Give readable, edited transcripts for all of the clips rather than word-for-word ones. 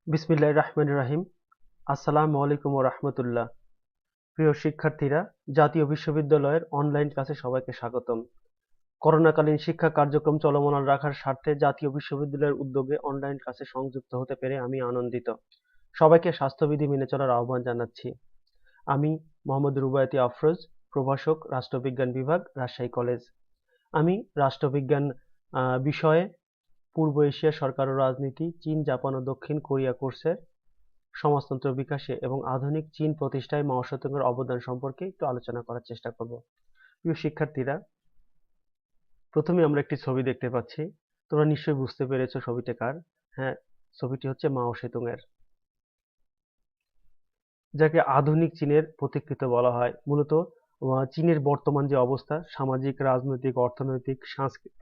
বিসমিল্লাহির রহমানির রহিম। আসসালামু আলাইকুম ওয়া রাহমাতুল্লাহ। প্রিয় শিক্ষার্থীরা, জাতীয় বিশ্ববিদ্যালয়ের অনলাইন ক্লাসে সবাইকে স্বাগতম। করোনাকালীন শিক্ষা কার্যক্রম চলমান রাখার স্বার্থে জাতীয় বিশ্ববিদ্যালয়ের উদ্যোগে অনলাইন ক্লাসে সংযুক্ত হতে পেরে আমি আনন্দিত। সবাইকে স্বাস্থ্যবিধি মেনে চলার আহ্বান জানাচ্ছি। আমি মোহাম্মদ রুবায়াতি আফরোজ, প্রভাষক, রাষ্ট্রবিজ্ঞান বিভাগ, রাজশাহী কলেজ। আমি রাষ্ট্রবিজ্ঞান বিষয়ে পূর্ব এশিয়া সরকার ও রাজনীতি, চীন, জাপান ও দক্ষিণ কোরিয়া কোর্সের সমাজতন্ত্র বিকাশে এবং আধুনিক চীন প্রতিষ্ঠায় মাও সেতুংয়ের অবদান সম্পর্কে একটু আলোচনা করার চেষ্টা করব। প্রিয় শিক্ষার্থীরা, প্রথমে আমরা একটি ছবি দেখতে পাচ্ছি। তোমরা নিশ্চয়ই বুঝতে পেরেছো ছবিটা কার। হ্যাঁ, ছবিটি হচ্ছে মাও সেতুংয়ের, যাকে আধুনিক চীনের প্রতিকৃতি বলা হয়। মূলত চীনের বর্তমান যে অবস্থা, সামাজিক, রাজনৈতিক, অর্থনৈতিক, সাংস্কৃতিক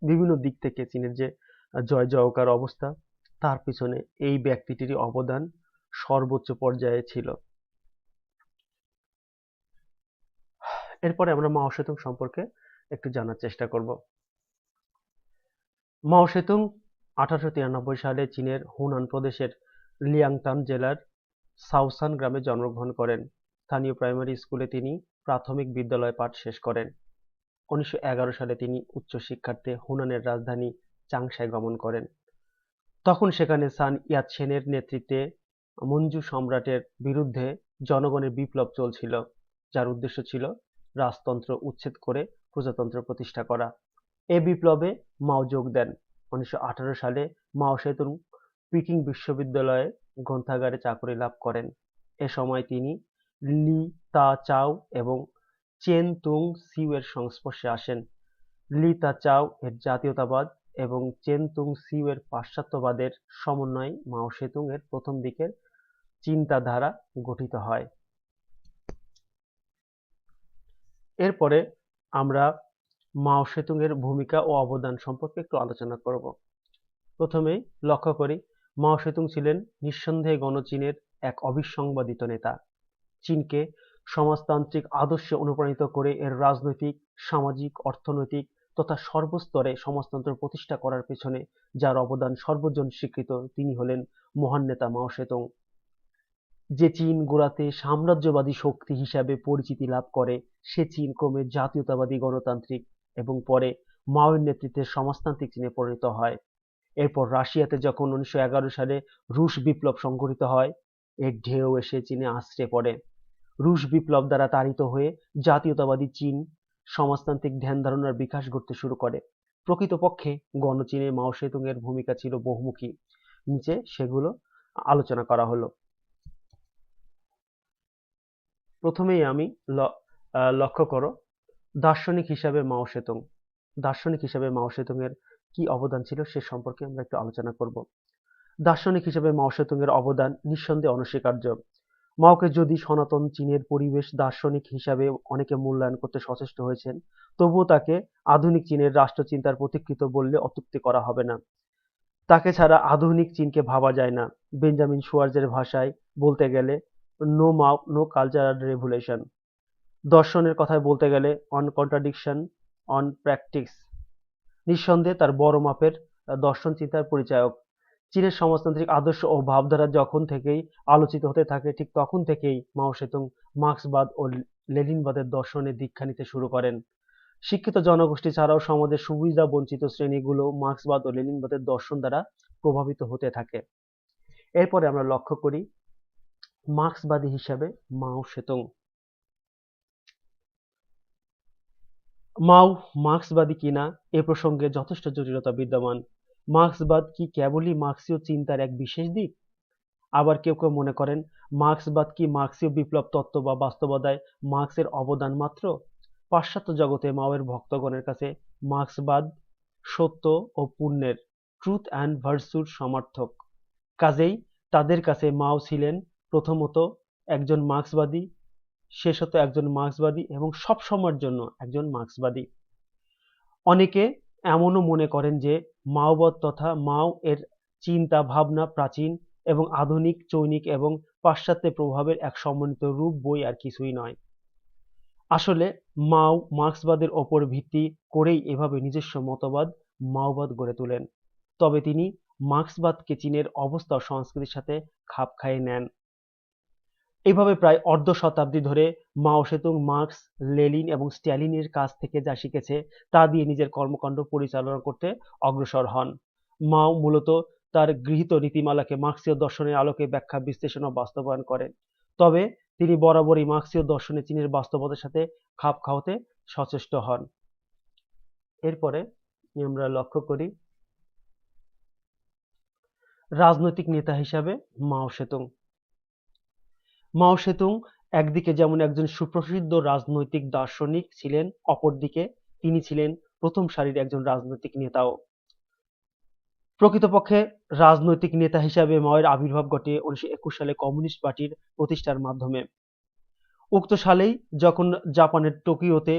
বিভিন্ন দিক থেকে চীনের যে জয় জয়কার অবস্থা, তার পিছনে এই ব্যক্তিটিরই অবদান সর্বোচ্চ পর্যায়ে ছিল। এরপরে আমরা মাও সেতুং সম্পর্কে একটু জানার চেষ্টা করব। মাও সেতুং 1893 সালে চীনের হুনান প্রদেশের লিয়াংটান জেলার সাওসান গ্রামে জন্মগ্রহণ করেন। স্থানীয় প্রাইমারি স্কুলে তিনি প্রাথমিক বিদ্যালয় পাঠ শেষ করেন। 1911 সালে তিনি উচ্চ শিক্ষার্থে হুনানের রাজধানী চাংশায় গমন করেন। তখন সেখানে সান ইয়াতসেনের নেতৃত্বে মঞ্জু সম্রাটের বিরুদ্ধে জনগণের বিপ্লব চলছিল, যার উদ্দেশ্য ছিল রাজতন্ত্র উচ্ছেদ করে প্রজাতন্ত্র প্রতিষ্ঠা করা। এ বিপ্লবে মাও যোগ দেন। 1918 সালে মাও সেতুং পিকিং বিশ্ববিদ্যালয়ে গ্রন্থাগারে চাকরি লাভ করেন। এ সময় তিনি লি তা চাও এবং চেন তুং সিউ এর সংস্পর্শে আসেন। লি তা চাও এর জাতীয়তাবাদ এবং চেন তুং সিউ এর পাশ্চাত্যবাদের সমন্বয়ে মাও সেতুং এর প্রথম দিকের চিন্তাধারা গঠিত হয়। এরপরে আমরা মাও সেতুং এর ভূমিকা ও অবদান সম্পর্কে একটু আলোচনা করব। প্রথমেই লক্ষ্য করি, মাও সেতুং ছিলেন নিঃসন্দেহে গণচীনের এক অবিসংবাদিত নেতা। চীনকে সমাজতান্ত্রিক আদর্শে অনুপ্রাণিত করে এর রাজনৈতিক, সামাজিক, অর্থনৈতিক তথা সর্বস্তরে সমাজতন্ত্র প্রতিষ্ঠা করার পেছনে যার অবদান সর্বজন স্বীকৃত, তিনি হলেন মহান নেতা মাও সেতুং। যে চীন গোড়াতে সাম্রাজ্যবাদী শক্তি হিসাবে পরিচিতি লাভ করে, সে চীন ক্রমে জাতীয়তাবাদী, গণতান্ত্রিক এবং পরে মাওয়ের নেতৃত্বে সমাজতান্ত্রিক চীনে পরিণত হয়। এরপর রাশিয়াতে যখন 1911 সালে রুশ বিপ্লব সংঘটিত হয়, এর ঢেউ এসে চীনে আছড়ে পড়ে। রুশ বিপ্লব দ্বারা তাড়িত হয়ে জাতীয়তাবাদী চীন সমাজতান্ত্রিক ধ্যান ধারণার বিকাশ ঘটতে শুরু করে। প্রকৃতপক্ষে গণচীনে মাও সেতুং এর ভূমিকা ছিল বহুমুখী। নিচে সেগুলো আলোচনা করা হলো। প্রথমেই আমি লক্ষ্য করো, দার্শনিক হিসাবে মাও সেতুং। দার্শনিক হিসাবে মাও সেতুং এর কি অবদান ছিল সে সম্পর্কে আমরা একটু আলোচনা করব। দার্শনিক হিসেবে মাও সেতুং এর অবদান নিঃসন্দেহে অনস্বীকার্য। মাওকে যদি সনাতন চীনের পরিবেশ দার্শনিক হিসাবে অনেকে মূল্যায়ন করতে সচেষ্ট হয়েছেন, তবুও তাকে আধুনিক চীনের রাষ্ট্রচিন্তার প্রতীকৃত বললে অত্যুক্তি করা হবে না। তাকে ছাড়া আধুনিক চীনকে ভাবা যায় না। বেঞ্জামিন সুয়ার্জের ভাষায় বলতে গেলে, নো মাও নো কালচারাল রেভলিউশন। দর্শনের কথায় বলতে গেলে, অন কন্ট্রাডিকশন অন প্র্যাকটিস। নিঃসন্দেহে তার বড় মাপের দর্শন চিন্তার পরিচায়ক। চীনের সমাজতান্ত্রিক আদর্শ ও ভাবধারা যখন থেকেই আলোচিত হতে থাকে, ঠিক তখন থেকেই মাও সেতুং মার্ক্সবাদ ও লেনিনবাদের দর্শনে দীক্ষা নিতে শুরু করেন। শিক্ষিত জনগোষ্ঠী ছাড়াও সমাজের সুবিধা বঞ্চিত শ্রেণীগুলো মার্ক্সবাদ ও লেনিনবাদের দর্শন দ্বারা প্রভাবিত হতে থাকে। এরপরে আমরা লক্ষ্য করি মার্ক্সবাদী হিসাবে মাও সেতুং। মাও মার্ক্সবাদী কিনা এ প্রসঙ্গে যথেষ্ট জটিলতা বিদ্যমান। মার্ক্সবাদ কি কেবলই মার্ক্সীয় চিন্তার এক বিশেষ দিক? আবার কেউ কেউ মনে করেন মার্ক্সবাদ কি মার্ক্সীয় বিপ্লব তত্ত্ব বা বাস্তবতায় মার্ক্সের অবদান মাত্র? পাশ্চাত্য জগতে মাওয়ের ভক্তগণের কাছে মার্ক্সবাদ সত্য ও পুণ্যের, ট্রুথ অ্যান্ড ভার্চুর সমার্থক। কাজেই তাদের কাছে মাও ছিলেন প্রথমত একজন মার্ক্সবাদী, শেষত একজন মার্ক্সবাদী এবং সব সময়ের জন্য একজন মার্ক্সবাদী। অনেকে এমনও মনে করেন যে মাওবাদ তথা মাও এর চিন্তা ভাবনা প্রাচীন এবং আধুনিক, চৈনিক এবং পাশ্চাত্য প্রভাবের এক সমন্বিত রূপ, বই আর কিছুই নয়। আসলে মাও মার্ক্সবাদের ওপর ভিত্তি করেই এভাবে নিজস্ব মতবাদ মাওবাদ গড়ে তোলেন। তবে তিনি মার্ক্সবাদকে চীনের অবস্থা ও সংস্কৃতির সাথে খাপ খাইয়ে নেন। এইভাবে প্রায় অর্ধ শতাব্দী ধরে মাও সেতুং মার্ক্স, লেনিন এবং স্ট্যালিনের কাছ থেকে যা শিখেছে তা দিয়ে নিজের কর্মকাণ্ড পরিচালনা করতে অগ্রসর হন। মাও মূলত তার গৃহীত নীতিমালাকে মার্ক্সীয় দর্শনের আলোকে ব্যাখ্যা, বিশ্লেষণ ও বাস্তবায়ন করেন। তবে তিনি বরাবরই মার্ক্সীয় দর্শনে চীনের বাস্তবতার সাথে খাপ খাওয়াতে সচেষ্ট হন। এরপরে আমরা লক্ষ্য করি রাজনৈতিক নেতা হিসাবে মাও সেতুং। মাও সেতুং একদিকে যেমন একজন সুপ্রসিদ্ধ রাজনৈতিক দার্শনিক ছিলেন, অপরদিকে তিনি ছিলেন প্রথম সারির একজন রাজনৈতিক নেতাও। প্রকৃতপক্ষে রাজনৈতিক নেতা হিসাবে মাওয়ের আবির্ভাব ঘটে 1921 সালে কমিউনিস্ট পার্টির প্রতিষ্ঠার মাধ্যমে। উক্ত সালেই যখন জাপানের টোকিওতে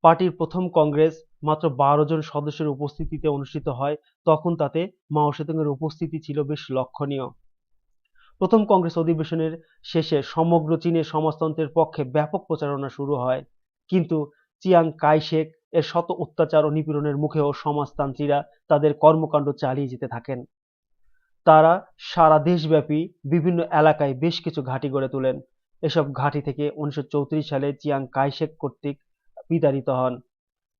পার্টির প্রথম কংগ্রেস মাত্র 12 জন সদস্যের উপস্থিতিতে অনুষ্ঠিত হয়, তখন তাতে মাও সেতুংয়ের উপস্থিতি ছিল বেশ লক্ষণীয়। প্রথম কংগ্রেস অধিবেশনের শেষে সমগ্র চীনে সমাজতন্ত্রের পক্ষে ব্যাপক প্রচারণা শুরু হয়, কিন্তু চিয়াং কাই-শেক এর শত অত্যাচার ও নিপীড়নের মুখেও সমাজতান্ত্রীরা তাদের কর্মকাণ্ড চালিয়ে যেতে থাকেন। তারা সারা দেশব্যাপী বিভিন্ন এলাকায় বেশ কিছু ঘাঁটি গড়ে তোলেন। এসব ঘাঁটি থেকে 1934 সালে চিয়াং কাই-শেক কর্তৃক বিতাড়িত হন,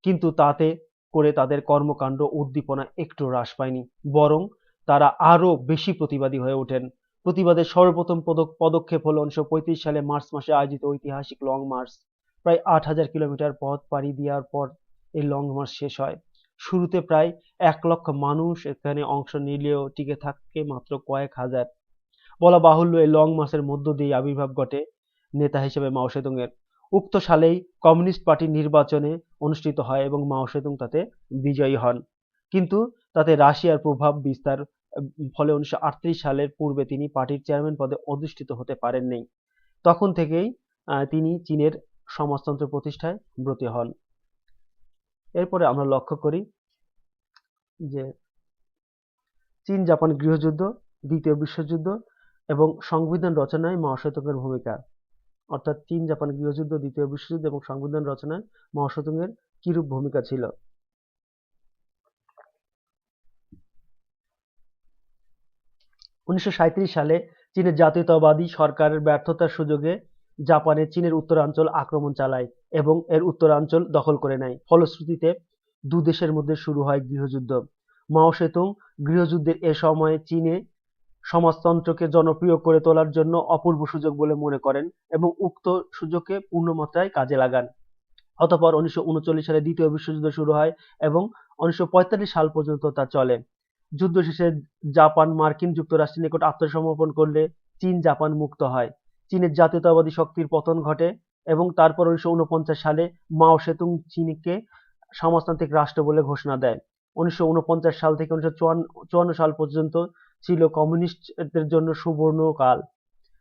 কিন্তু তাতে করে তাদের কর্মকাণ্ড উদ্দীপনা একটু হ্রাস পায়নি, বরং তারা আরো বেশি প্রতিবাদী হয়ে ওঠেন। প্রতিবাদের সর্বপ্রথম পদক্ষেপ হলো 1935 সালে মার্চ মাসে আয়োজিত ঐতিহাসিক লং মার্চ। প্রায় 8,000 কিলোমিটার পথ পাড়ি দেওয়ার পর এই লং মার্চ শেষ হয়। শুরুতে প্রায় 1 লক্ষ মানুষ এখানে অংশ নিলেও টিকে থাকে মাত্র কয়েক হাজার। বলা বাহুল্য, এই লং মার্চের মধ্য দিয়ে আবির্ভাব ঘটে নেতা হিসেবে মাও সেতুং এর। উক্ত সালেই কমিউনিস্ট পার্টির নির্বাচনে অনুষ্ঠিত হয় এবং মাও সেতুং তাতে বিজয়ী হন, কিন্তু তাতে রাশিয়ার প্রভাব বিস্তার ফলে 1938 সালের পূর্বে তিনি পার্টির চেয়ারম্যান পদে অধিষ্ঠিত হতে পারেননি। তখন থেকেই তিনি চীনের সমাজতন্ত্র প্রতিষ্ঠায় ব্রতী হন। এরপরে আমরা লক্ষ্য করি যে চীন জাপান গৃহযুদ্ধ, দ্বিতীয় বিশ্বযুদ্ধ এবং সংবিধান রচনায় মাও সেতুংয়ের ভূমিকা। অর্থাৎ চীন জাপান গৃহযুদ্ধ, দ্বিতীয় বিশ্বযুদ্ধ এবং সংবিধান রচনায় মাও সেতুংয়ের কিরূপ ভূমিকা ছিল। 1937 সালে চীনের জাতীয়তাবাদী সরকারের ব্যর্থতার সুযোগে জাপানে চীনের উত্তরাঞ্চল আক্রমণ চালায় এবং এর উত্তরাঞ্চল দখল করে নেয়। ফলশ্রুতিতে দু দেশের মধ্যে শুরু হয় গৃহযুদ্ধ। মাও সেতুং গৃহযুদ্ধের এ সময়ে চীনে সমাজতন্ত্রকে জনপ্রিয় করে তোলার জন্য অপূর্ব সুযোগ বলে মনে করেন এবং উক্ত সুযোগকে পূর্ণমাত্রায় কাজে লাগান। অতঃপর 1939 সালে দ্বিতীয় বিশ্বযুদ্ধ শুরু হয় এবং 1945 সাল পর্যন্ত তা চলে। যুদ্ধ শেষে জাপান মার্কিন যুক্তরাষ্ট্রের নিকট আত্মসমর্পণ করলে চীন জাপান মুক্ত হয়। চীনের জাতীয়তাবাদী শক্তির পতন ঘটে এবং তারপর 1949 সালে মাও সেতুং চীনকে সমাজতান্ত্রিক রাষ্ট্র বলে ঘোষণা দেয়। 1949 সাল থেকে 1954 সাল পর্যন্ত ছিল কমিউনিস্টদের জন্য সুবর্ণকাল।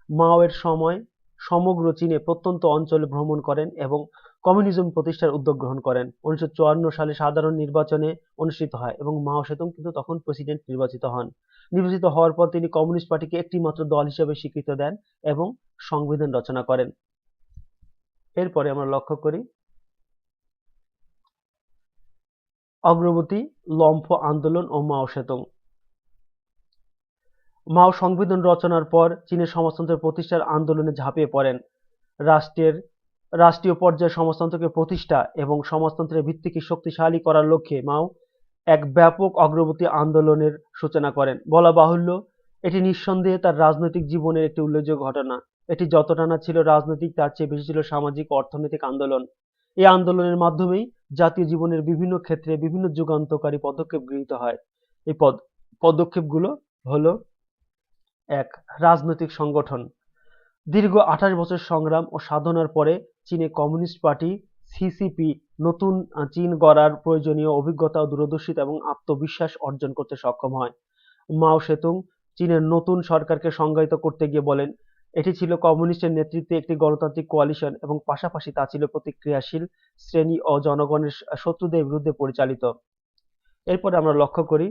মাও এর সময় সমগ্র চীনে প্রত্যন্ত অঞ্চলে ভ্রমণ করেন এবং কমিউনিজম প্রতিষ্ঠার উদ্যোগ গ্রহণ করেন। 1954 সালে সাধারণ নির্বাচনে অনুষ্ঠিত হয় এবং মাও সেতুং কিন্তু তখন প্রেসিডেন্ট নির্বাচিত হন। নির্বাচিত হওয়ার পর তিনি কমিউনিস্ট পার্টিকে একটি মাত্র দল হিসেবে স্বীকৃতি দেন এবং সংবিধান রচনা করেন। এরপরে আমরা লক্ষ্য করি অগ্রগতি, লম্ফ আন্দোলন ও মাও সেতুং। মাও সংবিধান রচনার পর চীনের সমাজতন্ত্রের প্রতিষ্ঠার আন্দোলনে ঝাঁপিয়ে পড়েন। রাষ্ট্রীয় পর্যায়ে সমাজতন্ত্রকে প্রতিষ্ঠা এবং সমাজতন্ত্রের ভিত্তিকে শক্তিশালী করার লক্ষ্যে মাও এক ব্যাপক অগ্রগতি আন্দোলনের সূচনা করেন। বলা বাহুল্য, এটি নিঃসন্দেহে তার রাজনৈতিক জীবনের একটি উল্লেখযোগ্য ঘটনা। এটি যতটা না ছিল রাজনৈতিক, তার চেয়ে বেশি ছিল সামাজিক ও অর্থনৈতিক আন্দোলন। এই আন্দোলনের মাধ্যমেই জাতীয় জীবনের বিভিন্ন ক্ষেত্রে বিভিন্ন যুগান্তকারী পদক্ষেপ গৃহীত হয়। এই পদক্ষেপগুলো হলো: 1. রাজনৈতিক সংগঠন। দীর্ঘ 28 বছর সংগ্রাম ও সাধনার পরে চীনে কমিউনিস্ট পার্টি সিসিপি নতুন চীন গড়ার প্রয়োজনীয় অভিজ্ঞতা, দূরদর্শিতা এবং আত্মবিশ্বাস অর্জন করতে সক্ষম হয়। মাও সেতুং চীনের নতুন সরকারকে সংজ্ঞায়িত করতে গিয়ে বলেন, এটি ছিল কমিউনিস্টের নেতৃত্বে একটি গণতান্ত্রিক কোয়ালিশন এবং পাশাপাশি তা ছিল প্রতিক্রিয়াশীল শ্রেণী ও জনগণের শত্রুদের বিরুদ্ধে পরিচালিত। এরপরে আমরা লক্ষ্য করি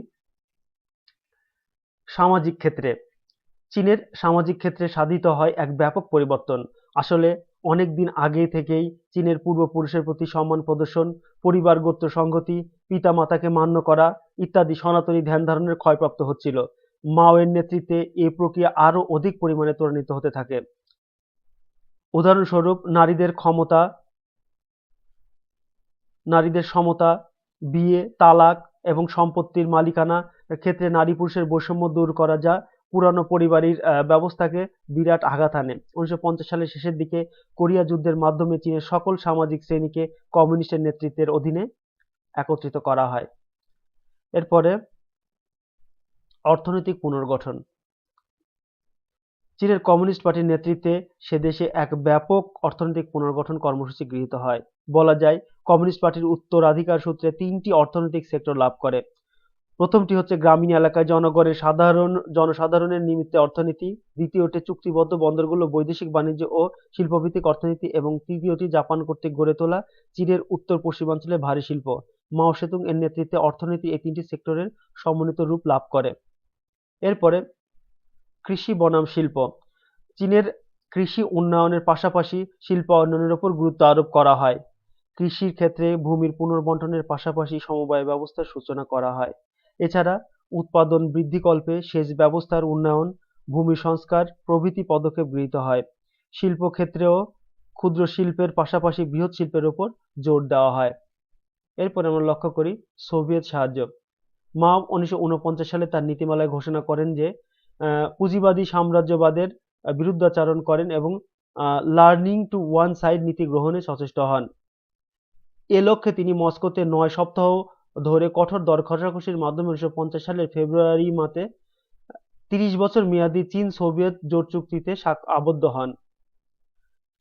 সামাজিক ক্ষেত্রে। চীনের সামাজিক ক্ষেত্রে সাধিত হয় এক ব্যাপক পরিবর্তন। আসলে অনেক দিন আগে থেকেই চীনের পূর্বপুরুষের প্রতি সম্মান প্রদর্শন, পরিবার গোত্র সংহতি, পিতামাতাকে মান্য করা ইত্যাদি সনাতনী ধ্যান ধারণের ক্ষয়প্রাপ্ত হচ্ছিল। মাওয়ের নেতৃত্বে এই প্রক্রিয়া আরো অধিক পরিমাণে ত্বরান্বিত হতে থাকে। উদাহরণস্বরূপ নারীদের সমতা, বিয়ে, তালাক এবং সম্পত্তির মালিকানা ক্ষেত্রে নারী পুরুষের বৈষম্য দূর করা, যা পুরানো পরিবারের ব্যবস্থাকে বিরাট আঘাত আনে। 1950 সালের শেষের দিকে কোরিয়া যুদ্ধের মাধ্যমে চীনের সকল সামাজিক শ্রেণীকে কমিউনিস্টের নেতৃত্বের অধীনে একত্রিত করা হয়। এরপরে অর্থনৈতিক পুনর্গঠন। চীনের কমিউনিস্ট পার্টির নেতৃত্বে সে দেশে এক ব্যাপক অর্থনৈতিক পুনর্গঠন কর্মসূচি গৃহীত হয়। বলা যায় কমিউনিস্ট পার্টির উত্তরাধিকার সূত্রে তিনটি অর্থনৈতিক সেক্টর লাভ করে। প্রথমটি হচ্ছে গ্রামীণ এলাকায় জনসাধারণের নিমিত্তে অর্থনীতি, দ্বিতীয়টি চুক্তিবদ্ধ বন্দরগুলো বৈদেশিক বাণিজ্য ও শিল্পভিত্তিক অর্থনীতি এবং তৃতীয়টি জাপান কর্তৃক গড়ে তোলা চীনের উত্তর পশ্চিমাঞ্চলে ভারী শিল্প। মাও সেতুং এর নেতৃত্বে অর্থনীতি এই তিনটি সেক্টরের সমন্বিত রূপ লাভ করে। এরপরে কৃষি বনাম শিল্প। চীনের কৃষি উন্নয়নের পাশাপাশি শিল্পায়নের উপর গুরুত্ব আরোপ করা হয়। কৃষির ক্ষেত্রে ভূমির পুনর্বণ্টনের পাশাপাশি সমবায় ব্যবস্থার সূচনা করা হয়। এছাড়া উৎপাদন বৃদ্ধিকল্পে সেচ ব্যবস্থার উন্নয়ন, ভূমি সংস্কার প্রভৃতি পদক্ষেপ গৃহীত হয়। শিল্প ক্ষেত্রেও ক্ষুদ্র শিল্পের পাশাপাশি বৃহৎ শিল্পের উপর জোর দেওয়া হয়। এরপর আমরা লক্ষ্য করি সোভিয়েত সাহায্য। মাও 1949 সালে তার নীতিমালায় ঘোষণা করেন যে পুঁজিবাদী সাম্রাজ্যবাদের বিরুদ্ধাচরণ করেন এবং লার্নিং টু ওয়ান সাইড নীতি গ্রহণে সচেষ্ট হন। এ লক্ষ্যে তিনি মস্কোতে 9 সপ্তাহ ধরে কঠোর দর কষাকষির মাধ্যমে 1950 সালের ফেব্রুয়ারি মাসে 30 বছর মেয়াদী চীন সোভিয়েত জোট চুক্তিতে আবদ্ধ হন।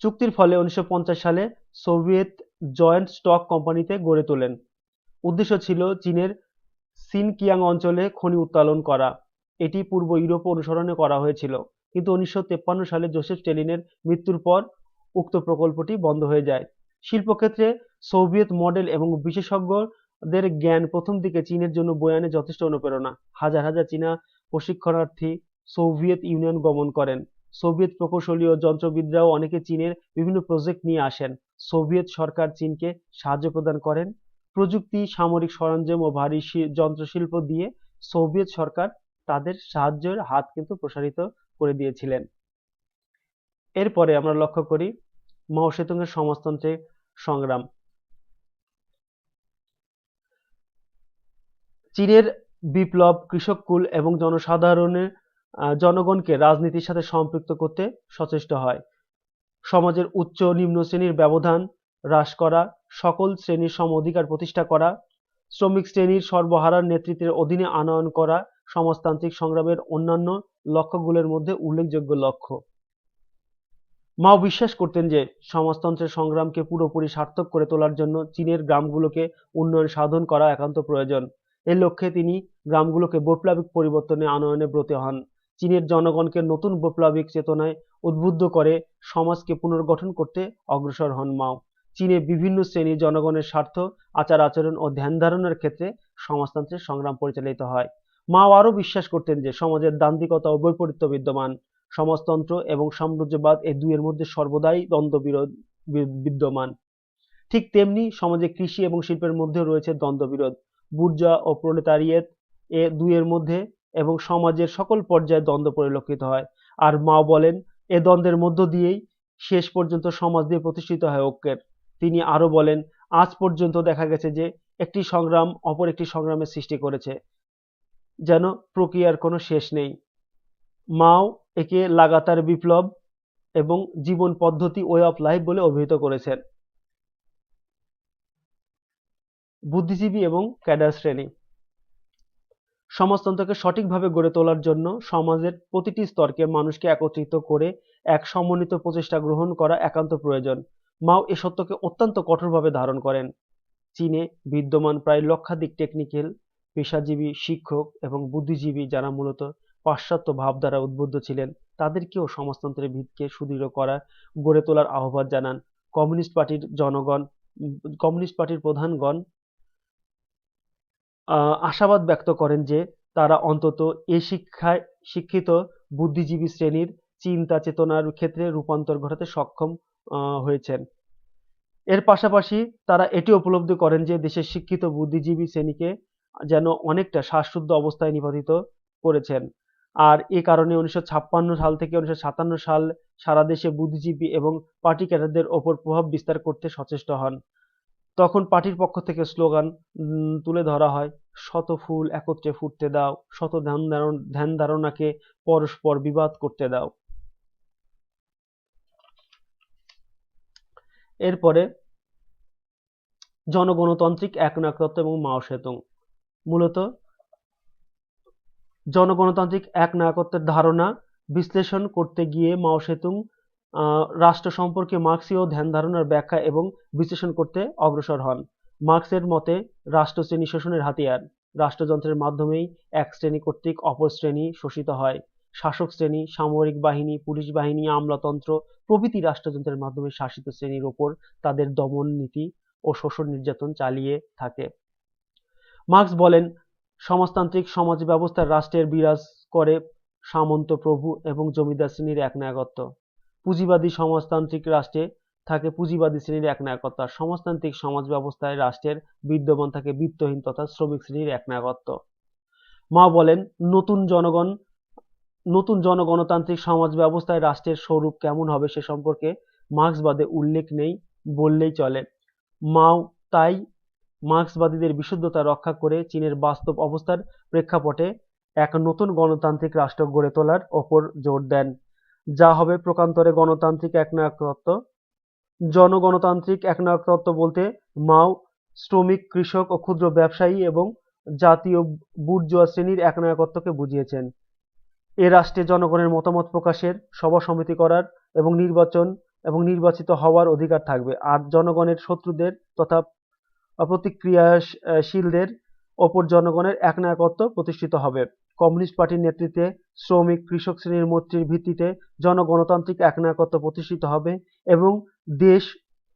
চুক্তির ফলে 1950 সালে সোভিয়েত জয়েন্ট স্টক কোম্পানিতে গড়ে তোলেন। উদ্দেশ্য ছিল চীনের সিনকিয়াং অঞ্চলে খনি উত্তোলন করা। এটি পূর্ব ইউরোপ অনুসরণে করা হয়েছিল, কিন্তু 1953 সালে জোসেফ স্ট্যালিনের মৃত্যুর পর উক্ত প্রকল্পটি বন্ধ হয়ে যায়। শিল্পক্ষেত্রে সোভিয়েত মডেল এবং বিশেষজ্ঞদের জ্ঞান প্রথম দিকে চীনের জন্য বয়ে আনে যথেষ্ট অনুপ্রেরণা। হাজার হাজার চীনা প্রশিক্ষণার্থী সোভিয়েত ইউনিয়ন গমন করেন। সোভিয়েত প্রকৌশলী ও যন্ত্রবিদরাও অনেকে চীনের বিভিন্ন প্রজেক্ট নিয়ে আসেন। সোভিয়েত সরকার চীনকে সাহায্য প্রদান করেন। প্রযুক্তি, সামরিক সরঞ্জাম ও ভারী যন্ত্রশিল্প দিয়ে সোভিয়েত সরকার তাদের সাহায্যের হাত কিন্তু প্রসারিত করে দিয়েছিলেন। এরপরে আমরা লক্ষ্য করি মাও সেতুংয়ের সমাজতন্ত্রের সংগ্রাম। চীনের বিপ্লব কৃষককুল এবং জনগণকে রাজনীতির সাথে সম্পৃক্ত করতে সচেষ্ট হয়। সমাজের উচ্চ নিম্ন শ্রেণীর ব্যবধান হ্রাস করা, সকল শ্রেণীর সম অধিকার প্রতিষ্ঠা করা, শ্রমিক শ্রেণীর সর্বহারার নেতৃত্বের অধীনে আনয়ন করা সমাজতান্ত্রিক সংগ্রামের অন্যান্য লক্ষ্যগুলোর মধ্যে উল্লেখযোগ্য লক্ষ্য। মাও বিশ্বাস করতেন যে সমাজতন্ত্রের সংগ্রামকে পুরোপুরি সার্থক করে তোলার জন্য চীনের গ্রামগুলোকে উন্নয়ন সাধন করা একান্ত প্রয়োজন। এ লক্ষ্যে তিনি গ্রামগুলোকে বৈপ্লবিক পরিবর্তনে আনয়নে ব্রতী হন। চীনের জনগণকে নতুন বৈপ্লবিক চেতনায় উদ্বুদ্ধ করে সমাজকে পুনর্গঠন করতে অগ্রসর হন মাও। চীনে বিভিন্ন শ্রেণীর জনগণের স্বার্থ, আচার আচরণ ও ধ্যান ধারণার ক্ষেত্রে সমাজতন্ত্রের সংগ্রাম পরিচালিত হয়। মাও আরও বিশ্বাস করতেন যে সমাজের দ্বান্দ্বিকতা ও বৈপরীত্য বিদ্যমান। সমাজতন্ত্র এবং সাম্রাজ্যবাদ এই দুইয়ের মধ্যে সর্বদাই দ্বন্দ্ব বিদ্যমান। ঠিক তেমনি সমাজে কৃষি এবং শিল্পের মধ্যেও রয়েছে দ্বন্দ্ববিরোধ। বুর্জোয়া ও প্রোলেতারিয়েত এ দুইয়ের মধ্যে এবং সমাজের সকল পর্যায়ে দ্বন্দ্ব পরিলক্ষিত হয়। আর মাও বলেন এ দ্বন্দ্বের মধ্য দিয়েই শেষ পর্যন্ত সমাজ দিয়ে প্রতিষ্ঠিত হয় ঐক্যের। তিনি আরো বলেন আজ পর্যন্ত দেখা গেছে যে একটি সংগ্রাম অপর একটি সংগ্রামের সৃষ্টি করেছে, যেন প্রক্রিয়ার কোনো শেষ নেই। মাও একে লাগাতার বিপ্লব এবং জীবন পদ্ধতি ওয়ে অফ লাইফ বলে অভিহিত করেছেন। বুদ্ধিজীবী এবং ক্যাডার শ্রেণী। সমাজতন্ত্রকে সঠিকভাবে গড়ে তোলার জন্য সমাজের প্রতিটি স্তরকে মানুষকে একত্রিত করে এক সমন্বিত প্রচেষ্টা গ্রহণ করা একান্ত প্রয়োজন। মাও এ সত্যকে অত্যন্ত কঠোরভাবে ধারণ করেন। চীনে বিদ্যমান প্রায় লক্ষাধিক টেকনিক্যাল, পেশাজীবী, শিক্ষক এবং বুদ্ধিজীবী যারা মূলত পাশ্চাত্য ভাবধারা উদ্বুদ্ধ ছিলেন, তাদেরকেও সমাজতন্ত্রের ভিতকে সুদৃঢ় গড়ে তোলার আহ্বান জানান। কমিউনিস্ট পার্টির প্রধানগণ আশাবাদ ব্যক্ত করেন যে তারা অন্তত এ শিক্ষিত বুদ্ধিজীবী শ্রেণীর চিন্তা চেতনার ক্ষেত্রে রূপান্তর ঘটাতে সক্ষম হয়েছেন। এর পাশাপাশি তারা এটি উপলব্ধি করেন যে দেশের শিক্ষিত বুদ্ধিজীবী শ্রেণীকে যেন অনেকটা শ্বাসরুদ্ধ অবস্থায় নিপাতিত করেছেন। আর এ কারণে 1956 সাল থেকে 1957 সাল সারা দেশে বুদ্ধিজীবী এবং পার্টি ক্যাডারদের ওপর প্রভাব বিস্তার করতে সচেষ্ট হন। তখন পার্টির পক্ষ থেকে স্লোগান তুলে ধরা হয়, শত ফুল একত্রে ফুটতে দাও, শত ধ্যান ধারণাকে পরস্পর বিবাদ করতে দাও। এরপরে জনগণতান্ত্রিক একনায়কত্ব এবং মাও সেতুং। মূলত জনগণতান্ত্রিক একনায়কত্বের ধারণা বিশ্লেষণ করতে গিয়ে মাও সেতুং রাষ্ট্র সম্পর্কে মার্ক্সীয় ধ্যান ধারণার ব্যাখ্যা এবং বিশ্লেষণ করতে অগ্রসর হন। মার্ক্সের মতে রাষ্ট্র শ্রেণী শোষণের হাতিয়ার। রাষ্ট্রযন্ত্রের মাধ্যমেই এক শ্রেণী কর্তৃক অপর শ্রেণী শোষিত হয়। শাসক শ্রেণী, সামরিক বাহিনী, পুলিশ বাহিনী, আমলাতন্ত্র প্রভৃতি রাষ্ট্রযন্ত্রের মাধ্যমে শাসিত শ্রেণীর ওপর তাদের দমন নীতি ও শোষণ নির্যাতন চালিয়ে থাকে। মার্ক্স বলেন, সমাজতান্ত্রিক সমাজ ব্যবস্থায় রাষ্ট্রের বিরাজ করে সামন্ত প্রভু এবং জমিদার শ্রেণীর একনায়কত্ব। পুঁজিবাদী সমাজতান্ত্রিক রাষ্ট্রে থাকে পুঁজিবাদী শ্রেণীর একনায়কত্ব, আর সমাজতান্ত্রিক সমাজ ব্যবস্থায় রাষ্ট্রের বিদ্যমান থাকে বিত্তহীন তথা শ্রমিক শ্রেণীর একনায়কত্ব। মা বলেন, নতুন জনগণতান্ত্রিক সমাজ ব্যবস্থায় রাষ্ট্রের স্বরূপ কেমন হবে সে সম্পর্কে মার্ক্সবাদে উল্লেখ নেই বললেই চলে। মাও তাই মার্ক্সবাদীদের বিশুদ্ধতা রক্ষা করে চীনের বাস্তব অবস্থার প্রেক্ষাপটে এক নতুন গণতান্ত্রিক রাষ্ট্র গড়ে তোলার ওপর জোর দেন, যা হবে প্রকান্তরে গণতান্ত্রিক একনায়কত্ব। জনগণতান্ত্রিক একনায়কত্ব বলতে মাও শ্রমিক, কৃষক ও ক্ষুদ্র ব্যবসায়ী এবং জাতীয় বুর্জোয়া শ্রেণীর একনায়কত্বকে বুঝিয়েছেন। এ রাষ্ট্রে জনগণের মতামত প্রকাশের, সভা সমিতি করার এবং নির্বাচিত হওয়ার অধিকার থাকবে, আর জনগণের শত্রুদের তথা প্রতিক্রিয়াশীলদের ওপর জনগণের একনায়কত্ব প্রতিষ্ঠিত হবে। কমিউনিস্ট পার্টির নেতৃত্বে শ্রমিক কৃষক শ্রেণীর মৈত্রীর ভিত্তিতে জনগণতান্ত্রিক একনায়কত্ব প্রতিষ্ঠিত হবে এবং দেশ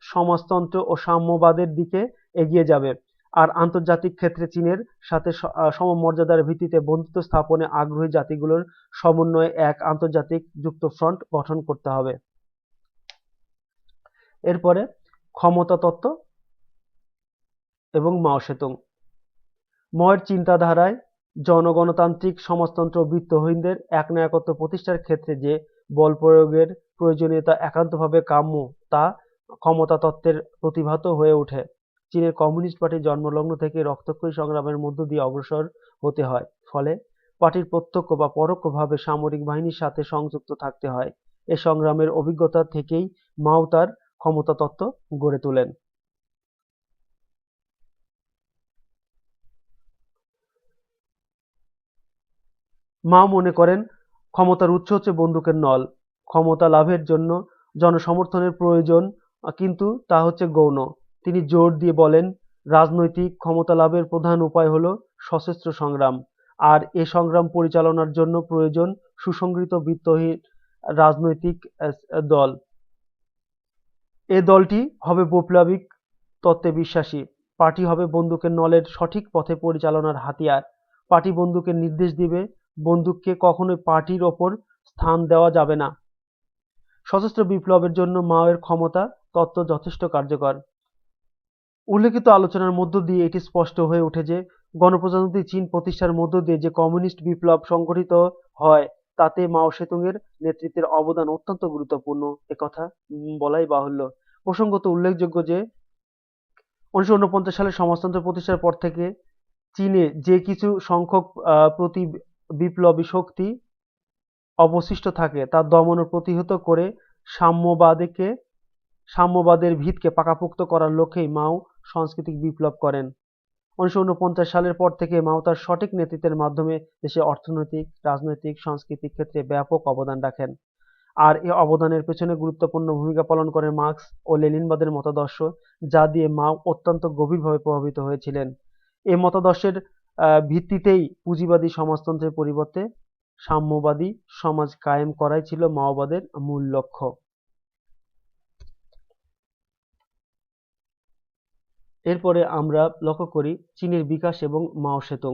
সমাজতন্ত্র ও সাম্যবাদের দিকে এগিয়ে যাবে। আর আন্তর্জাতিক ক্ষেত্রে চীনের সাথে সমমর্যাদার ভিত্তিতে বন্ধুত্ব স্থাপনে আগ্রহী জাতিগুলোর সমন্বয়ে এক আন্তর্জাতিক যুক্তফ্রন্ট গঠন করতে হবে। এরপরে ক্ষমতা তত্ত্ব এবং মাও সেতুং। মাওয়ের চিন্তাধারায় জনগণতান্ত্রিক সমাজতন্ত্র বিত্তহীনদের একনায়কত্ব প্রতিষ্ঠার ক্ষেত্রে যে বল প্রয়োগের প্রয়োজনীয়তা একান্তভাবে কাম্য তা ক্ষমতা তত্ত্বের প্রতিভাত হয়ে ওঠে। চীনের কমিউনিস্ট পার্টির জন্মলগ্ন থেকে রক্তক্ষয়ী সংগ্রামের মধ্য দিয়ে অগ্রসর হতে হয়, ফলে পার্টির প্রত্যক্ষ বা পরোক্ষভাবে সামরিক বাহিনীর সাথে সংযুক্ত থাকতে হয়। এ সংগ্রামের অভিজ্ঞতা থেকেই মাও তার ক্ষমতা তত্ত্ব গড়ে তোলেন। মাও মনে করেন ক্ষমতার উৎস হচ্ছে বন্দুকের নল। ক্ষমতা লাভের জন্য জনসমর্থনের প্রয়োজন, কিন্তু তা হচ্ছে গৌণ। তিনি জোর দিয়ে বলেন, রাজনৈতিক ক্ষমতা লাভের প্রধান উপায় হলো সশস্ত্র সংগ্রাম, আর এ সংগ্রাম পরিচালনার জন্য প্রয়োজন সুসংগঠিত বিত্তহীন রাজনৈতিক দল। এ দলটি হবে বৈপ্লবিক তত্ত্বে বিশ্বাসী। পার্টি হবে বন্দুকের নলের সঠিক পথে পরিচালনার হাতিয়ার। পার্টি বন্দুকের নির্দেশ দিবে, বন্দুককে কখনোই পার্টির ওপর স্থান দেওয়া যাবে না। সশস্ত্র বিপ্লবের জন্য মাওয়ের ক্ষমতা তত্ত্ব যথেষ্ট কার্যকর। উল্লেখিত আলোচনার মধ্য দিয়ে এটি স্পষ্ট হয়ে ওঠে যে গণপ্রজাতন্ত্রী চীন প্রতিষ্ঠার মধ্য দিয়ে যে কমিউনিস্ট বিপ্লব সংগঠিত হয় তাতে মাও সেতুংয়ের নেতৃত্বের অবদান অত্যন্ত গুরুত্বপূর্ণ, একথা বলাই বাহুল্য। প্রসঙ্গত উল্লেখযোগ্য যে 1949 সালে সমাজতন্ত্র প্রতিষ্ঠার পর থেকে চীনে যে কিছু সংখ্যক প্রতি বিপ্লবী শক্তি অবশিষ্ট থাকে তা দমন ও প্রতিহত করে সাম্যবাদের ভিতকে পাকাপোক্ত করার লক্ষ্যেই মাও সাংস্কৃতিক বিপ্লব করেন। 1949 সালের পর থেকে মাও তার সঠিক নেতৃত্বের মাধ্যমে দেশের অর্থনৈতিক, রাজনৈতিক, সাংস্কৃতিক ক্ষেত্রে ব্যাপক অবদান রাখেন। আর এ অবদানের পেছনে গুরুত্বপূর্ণ ভূমিকা পালন করে মার্ক্স ও লেনিনবাদের মতাদর্শ, যা দিয়ে মাও অত্যন্ত গভীরভাবে প্রভাবিত হয়েছিলেন। এ মতাদর্শের ভিত্তিতেই পুঁজিবাদী সমাজতন্ত্রের পরিবর্তে সাম্যবাদী সমাজ কায়েম করাই ছিল মাওবাদের মূল লক্ষ্য। এরপরে আমরা লক্ষ্য করি চীনের বিকাশ এবং মাও সেতুং।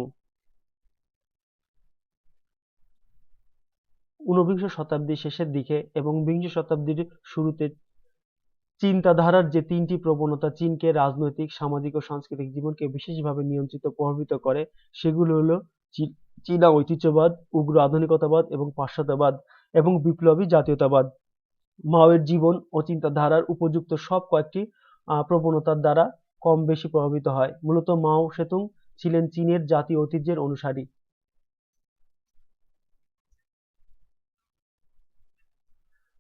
ঊনবিংশ শতাব্দীর শেষের দিকে এবং বিংশ শতাব্দীর শুরুতে চিন্তাধারার যে তিনটি প্রবণতা চীনকে রাজনৈতিক, সামাজিক ও সাংস্কৃতিক জীবনকে বিশেষভাবে নিয়ন্ত্রিত প্রভাবিত করে সেগুলো হলো চীনা ঐতিহ্যবাদ, উগ্র আধুনিকতাবাদ এবং পাশ্চাত্যবাদ এবং বিপ্লবী জাতীয়তাবাদ। মাওয়ের জীবন ও চিন্তাধারার উপযুক্ত সব কয়েকটি প্রবণতার দ্বারা কম বেশি প্রভাবিত হয়। মূলত মাও সেতুং ছিলেন চীনের জাতীয় ঐতিহ্যের অনুসারী।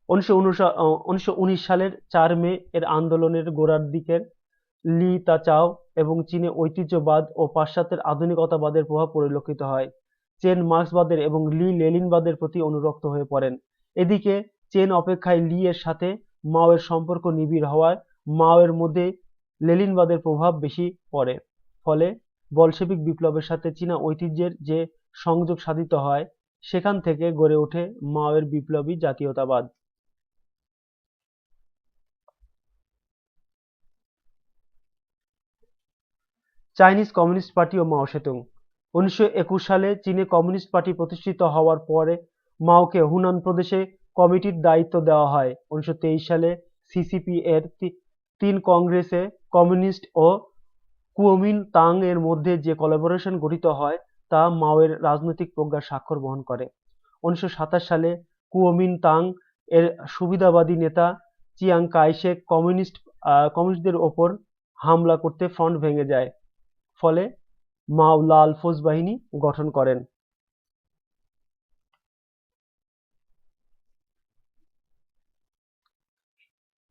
1919 সালের 4 মে এর আন্দোলনের গোড়ার দিকের লি তাচাও এবং চীনে ঐতিহ্যবাদ ও পাশ্চাত্যের আধুনিকতাবাদের প্রভাব পরিলক্ষিত হয়। চেন মার্ক্সবাদের এবং লি লেনিনবাদের প্রতি অনুরক্ত হয়ে পড়েন। এদিকে চেন অপেক্ষায় লি এর সাথে মাওয়ের সম্পর্ক নিবিড় হওয়ায় মাওয়ের মধ্যে লেনিনবাদের প্রভাব বেশি পড়ে। ফলে বলশেভিক বিপ্লবের সাথে চীনা ঐতিহ্যের যে সংযোগ সাধিত হয় সেখান থেকে গড়ে ওঠে মাওয়ের বিপ্লবী জাতীয়তাবাদ। চাইনিজ কমিউনিস্ট পার্টি ও মাও সেতুং। 1921 সালে চীনে কমিউনিস্ট পার্টি প্রতিষ্ঠিত হওয়ার পরে মাওকে হুনান প্রদেশে কমিটির দায়িত্ব দেওয়া হয়। 1923 সালে সিসিপি এর 3 কংগ্রেসে কমিউনিস্ট ও কুওমিনতাং এর মধ্যে যে কোলাবোরেশন গঠিত হয় তা মাওয়ের রাজনৈতিক প্রজ্ঞার স্বাক্ষর বহন করে। 1927 সালে কুওমিনতাং এর সুবিধাবাদী নেতা চিয়াং কাই-শেক কমিউনিস্টদের ওপর হামলা করতে ফ্রন্ট ভেঙে যায়। ফলে মাও লাল ফৌজ বাহিনী গঠন করেন।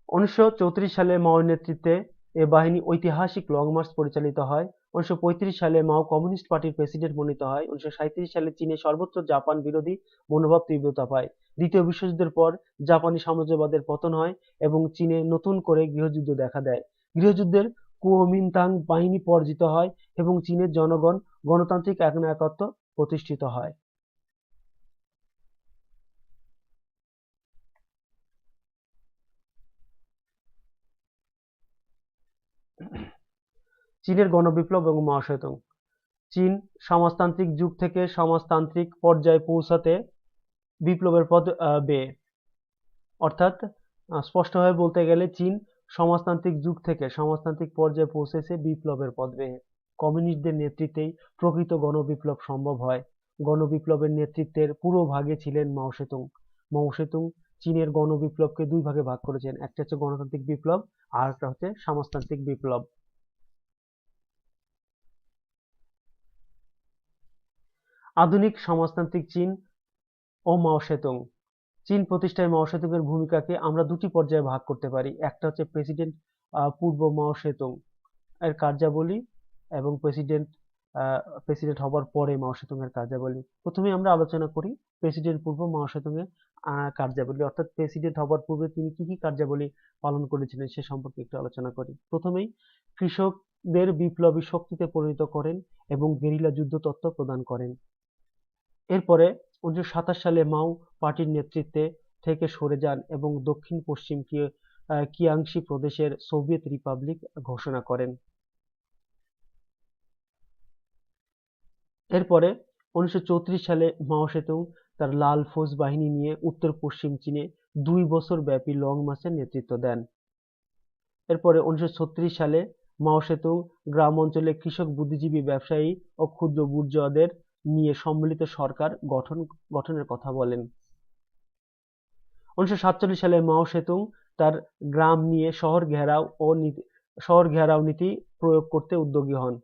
1934 সালে মাওর নেতৃত্বে এ বাহিনী ঐতিহাসিক লং মার্চ পরিচালিত হয়। 1935 সালে মাও কমিউনিস্ট পার্টির প্রেসিডেন্ট মনোনীত হয়। 1937 সালে চীনে সর্বত্র জাপান বিরোধী মনোভাব তীব্রতা পায়। দ্বিতীয় বিশ্বযুদ্ধের পর জাপানি সাম্রাজ্যবাদের পতন হয় এবং চীনে নতুন করে গৃহযুদ্ধ দেখা দেয়। গৃহযুদ্ধের কুওমিনতাং বাহিনী পরাজিত হয় এবং চীনের জনগণ গণতান্ত্রিক একনায়কত্ব প্রতিষ্ঠিত হয়। চীনের গণবিপ্লব এবং মাও সেতুং। চীন সমাজতান্ত্রিক যুগ থেকে সমাজতান্ত্রিক পর্যায়ে পৌঁছাতে বিপ্লবের পথ বেয়ে, অর্থাৎ স্পষ্টভাবে বলতে গেলে চীন সমাজতান্ত্রিক যুগ থেকে সমাজতান্ত্রিক পর্যায়ে পৌঁছেছে বিপ্লবের পথ বেয়ে। কমিউনিস্টদের নেতৃত্বেই প্রকৃত গণবিপ্লব সম্ভব হয়। গণবিপ্লবের নেতৃত্বের পুরোভাগে ছিলেন মাও সেতুং। মাও সেতুং চীনের গণবিপ্লবকে দুই ভাগে ভাগ করেছেন, একটা হচ্ছে গণতান্ত্রিক বিপ্লব আর একটা হচ্ছে সমাজতান্ত্রিক বিপ্লব। আধুনিক সমাজতান্ত্রিক চীন ও মাও সেতুং। চীন প্রতিষ্ঠায় মাও সেতুং এর ভূমিকাকে আমরা দুটি পর্যায়ে ভাগ করতে পারি। একটা হচ্ছে প্রেসিডেন্ট পূর্ব মাও সেতুং এর কার্যাবলী এবং প্রেসিডেন্ট হবার পরে মাও সেতুং এর কার্যাবলী। প্রথমে আমরা আলোচনা করি প্রেসিডেন্ট পূর্ব মাও সেতুং এর কার্যাবলী, অর্থাৎ প্রেসিডেন্ট হবার পূর্বে তিনি কি কি কার্যাবলী পালন করেছিলেন সে সম্পর্কে একটু আলোচনা করি। প্রথমেই কৃষকদের বিপ্লবী শক্তিতে পরিণত করেন এবং গেরিলা যুদ্ধ তত্ত্ব প্রদান করেন। এরপরে 1927 সালে মাও পার্টির নেতৃত্বে থেকে সরে যান এবং দক্ষিণ পশ্চিম কিয়াংশি প্রদেশের সোভিয়েত রিপাবলিক ঘোষণা করেন। এরপরে 1934 সালে মাও সেতুং তার লাল ফৌজ বাহিনী নিয়ে উত্তর পশ্চিম চীনে 2 বছর ব্যাপী লং মার্চের নেতৃত্ব দেন। এরপরে 1936 সালে মাও সেতুং গ্রাম অঞ্চলে কৃষক, বুদ্ধিজীবী, ব্যবসায়ী ও ক্ষুদ্র বুর্জোয়াদের নিয়ে সম্মিলিত সরকার গঠনের কথা বলেন। 1947 সালে মাও সেতুং তার গ্রাম নিয়ে শহর ঘেরাও নীতি প্রয়োগ করতে উদ্যোগী হন।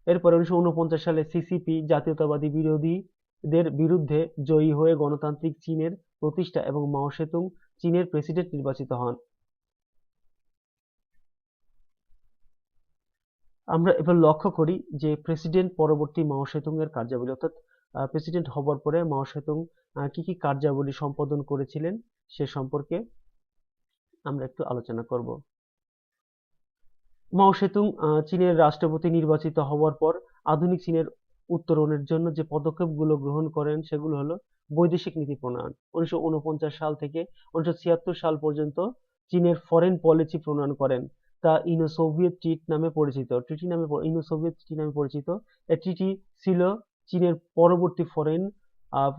এরপরে 1949 সালে সিসিপি জাতীয়তাবাদী বিরোধীদের বিরুদ্ধে জয়ী হয়ে গণতান্ত্রিক চীনের প্রতিষ্ঠা এবং মাও সেতুং চীনের প্রেসিডেন্ট নির্বাচিত হন। আমরা এবার লক্ষ্য করি যে প্রেসিডেন্ট পরবর্তী মাও সেতুং এর কার্যাবলী, অর্থাৎ প্রেসিডেন্ট হবার পরে মাও সেতুং কি কি কার্যাবলী সম্পাদন করেছিলেন সে সম্পর্কে আমরা একটু আলোচনা করব। মাও সেতুং চীনের রাষ্ট্রপতি নির্বাচিত হওয়ার পর আধুনিক চীনের উত্তরণের জন্য যে পদক্ষেপগুলো গ্রহণ করেন সেগুলো হলো বৈদেশিক নীতি প্রণয়ন। 1949 সাল থেকে 1976 সাল পর্যন্ত চীনের ফরেন পলিসি প্রণয়ন করেন, তা ইনো সোভিয়েত ট্রিটি নামে পরিচিত। এই ট্রিটি ছিল চীনের পরবর্তী ফরেন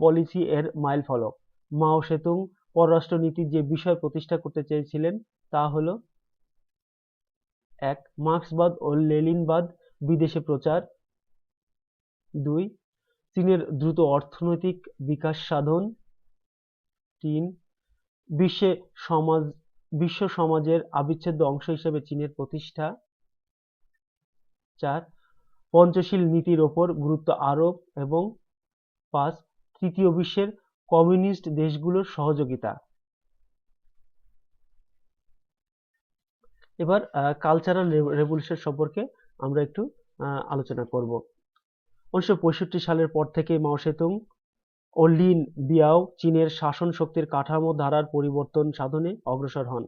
পলিসি এর মাইলফলক। মাও সেতুং পররাষ্ট্রনীতির যে বিষয় প্রতিষ্ঠা করতে চেয়েছিলেন তা হলো 1. মার্ক্সবাদ ও লেনিনবাদ বিদেশে প্রচার। 2. চীনের দ্রুত অর্থনৈতিক বিকাশ সাধন। 3. বিশ্বে সমাজ বিশ্ব সমাজের অবিচ্ছেদ্য অংশ হিসেবে চীনের প্রতিষ্ঠা। 4. পঞ্চশীল নীতির ওপর গুরুত্ব আরোপ এবং 5. তৃতীয় বিশ্বের কমিউনিস্ট দেশগুলোর সহযোগিতা। এবার কালচারাল রেভলিউশন সম্পর্কে আমরা একটু আলোচনা করব। 1965 সালের পর থেকে মাও সেতুং ও লিন বিয়াও চীনের শাসন শক্তির কাঠামো ধারার পরিবর্তন সাধনে অগ্রসর হন।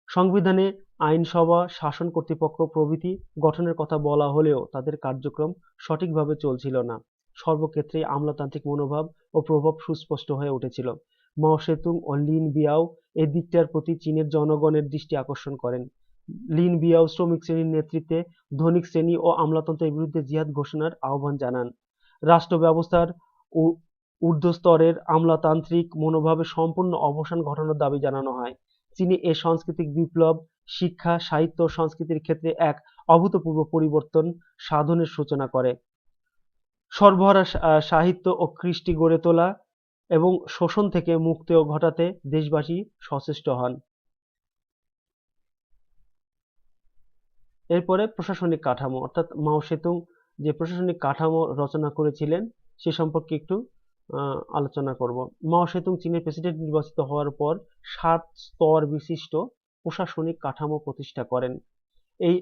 সংবিধানে আইনসভা, শাসন কর্তৃপক্ষ প্রভৃতি গঠনের কথা বলা হলেও তাদের কার্যক্রম সঠিকভাবে চলছিল না। সর্বক্ষেত্রেই আমলাতান্ত্রিক মনোভাব ও প্রভাব সুস্পষ্ট হয়ে উঠেছিল। মাও সেতুং ও লিন বিয়াও এই দিকটার প্রতি চীনের জনগণের দৃষ্টি আকর্ষণ করেন। লিন বিয়াও শ্রমিক শ্রেণীর নেতৃত্বে ধনিক শ্রেণী ও আমলাতন্ত্রের বিরুদ্ধে জিহাদ ঘোষণার আহ্বান জানান। রাষ্ট্র ব্যবস্থার ঊর্ধ্বস্তরের আমলাতান্ত্রিক মনোভাবের সম্পূর্ণ অবসান ঘটানোর দাবি জানানো হয়। চীনে এ সাংস্কৃতিক বিপ্লব শিক্ষা, সাহিত্য ও সংস্কৃতির ক্ষেত্রে এক অভূতপূর্ব পরিবর্তন সাধনের সূচনা করে। সর্বহারা সাহিত্য ও কৃষ্টি গড়ে তোলা এবং শোষণ থেকে মুক্তি ঘটাতে দেশবাসী সচেষ্ট হন। এরপরে প্রশাসনিক কাঠামো, অর্থাৎ মাও সেতুং যে প্রশাসনিক কাঠামো রচনা করেছিলেন সে সম্পর্কে একটু আলোচনা করব। মাও সেতুং চীনের প্রেসিডেন্ট নির্বাচিত হওয়ার পর 7 স্তর বিশিষ্ট প্রশাসনিক কাঠামো প্রতিষ্ঠা করেন। এই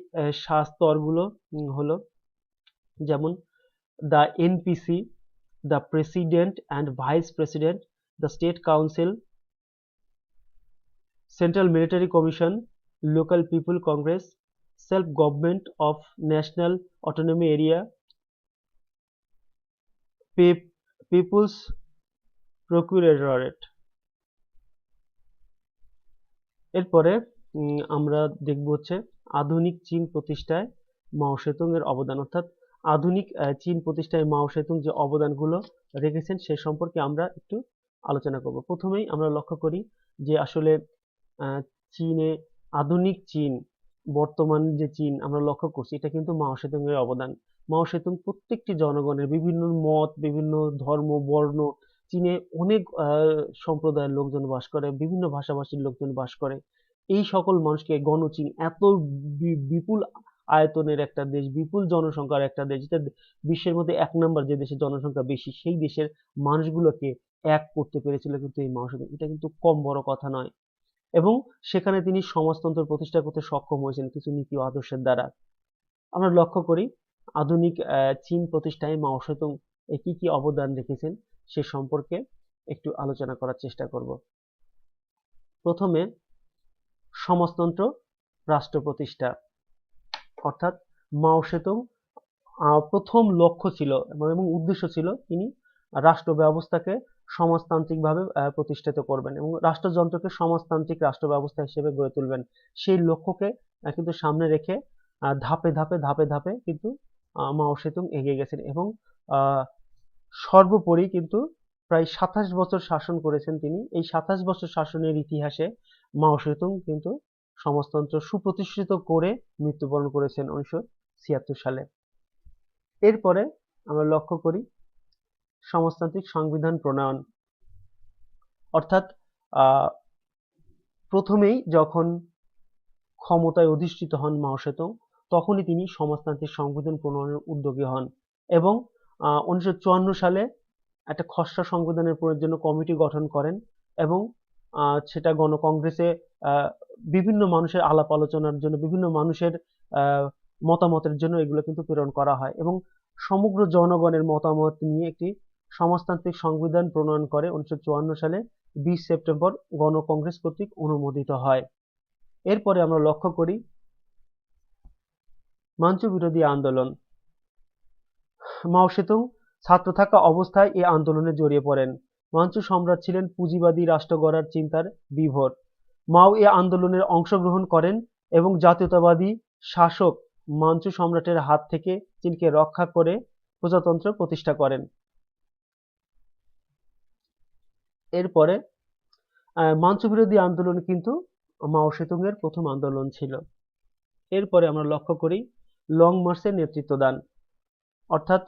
7 স্তরগুলো হলো যেমন the NPC, the president and vice president, the state council, central military commission, local people congress, self government of national autonomy area, people's procuratorate. এরপরে আমরা দেখব হচ্ছে আধুনিক চীন প্রতিষ্ঠায় মাও সেতুং এর অবদান, অর্থাৎ আধুনিক চীন প্রতিষ্ঠায় মাও সেতুং যে অবদানগুলো রেখেছেন সে সম্পর্কে আমরা একটু আলোচনা করব। প্রথমেই আমরা লক্ষ্য করি যে আসলে চীনে আধুনিক চীন, বর্তমান যে চীন আমরা লক্ষ্য করছি এটা কিন্তু মাও সেতুং এর অবদান। মাও সেতুং প্রত্যেকটি জনগণের বিভিন্ন মত, বিভিন্ন ধর্ম, বর্ণ, চীনে অনেক সম্প্রদায়ের লোকজন বাস করে, বিভিন্ন ভাষাভাষীর লোকজন বাস করে। এই সকল মানুষকে গণচীন, এত বিপুল আয়তনের একটা দেশ, বিপুল জনসংখ্যার একটা দেশ, যেটা বিশ্বের মধ্যে 1 নম্বর যে দেশের জনসংখ্যা বেশি, সেই দেশের মানুষগুলোকে এক করতে পেরেছিল কিন্তু এই মাও সেতুং। এটা কিন্তু কম বড় কথা নয়। এবং সেখানে তিনি সমাজতন্ত্র প্রতিষ্ঠা করতে সক্ষম হয়েছেন কিছু নীতি ও আদর্শের দ্বারা। আমরা লক্ষ্য করি আধুনিক চীন প্রতিষ্ঠায় মাও সেতুং কি কি অবদান রেখেছেন সে সম্পর্কে একটু আলোচনা করার চেষ্টা করব। প্রথমে সমাজতন্ত্র রাষ্ট্র প্রতিষ্ঠা, অর্থাৎ মাও সেতুং প্রথম লক্ষ্য ছিল এবং উদ্দেশ্য ছিল তিনি রাষ্ট্র ব্যবস্থাকে সমাজতান্ত্রিকভাবে প্রতিষ্ঠিত করবেন এবং রাষ্ট্রযন্ত্রকে সমাজতান্ত্রিক রাষ্ট্র ব্যবস্থা হিসেবে গড়ে তুলবেন। সেই লক্ষ্যকে কিন্তু সামনে রেখে ধাপে ধাপে ধাপে ধাপে কিন্তু মাও সেতুং এগিয়ে গেছেন এবং সর্বোপরি কিন্তু প্রায় 27 বছর শাসন করেছেন তিনি। এই 27 বছর শাসনের ইতিহাসে মাও সেতুং কিন্তু সমাজতন্ত্র সুপ্রতিষ্ঠিত করে মৃত্যুবরণ করেছেন 1976 সালে। এরপরে আমরা লক্ষ্য করি সমাজতান্ত্রিক সংবিধান প্রণয়ন, অর্থাৎ প্রথমেই যখন ক্ষমতায় অধিষ্ঠিত হন মাও সেতুং তখনই তিনি সমাজতান্ত্রিক সংবিধান প্রণয়নের উদ্যোগী হন এবং 1954 সালে একটা খসড়া সংবিধানের জন্য কমিটি গঠন করেন এবং সেটা গণকংগ্রেসে বিভিন্ন মানুষের আলাপ আলোচনার জন্য, বিভিন্ন মানুষের মতামতের জন্য এগুলো কিন্তু প্রেরণ করা হয় এবং সমগ্র জনগণের মতামত নিয়ে একটি সমাজতান্ত্রিক সংবিধান প্রণয়ন করে 1954 সালে 20 সেপ্টেম্বর গণকংগ্রেস কর্তৃক অনুমোদিত হয়। এরপরে আমরা লক্ষ্য করি মাঞ্চু বিরোধী আন্দোলন। মাও সেতুং ছাত্র থাকা অবস্থায় এই আন্দোলনে জড়িয়ে পড়েন। মাঞ্চু সম্রাট ছিলেন পুঁজিবাদী রাষ্ট্র গড়ার চিন্তার বিভোর। মাও এই আন্দোলনে অংশগ্রহণ করেন এবং জাতীয়তাবাদী শাসক মাঞ্চু সম্রাটের হাত থেকে চীনকে রক্ষা করে প্রজাতন্ত্র প্রতিষ্ঠা করেন। এরপরে মাঞ্চু বিরোধী আন্দোলন কিন্তু মাও সেতুং এর প্রথম আন্দোলন ছিল। এরপরে আমরা লক্ষ্য করি লং মার্চের নেতৃত্ব দান, অর্থাৎ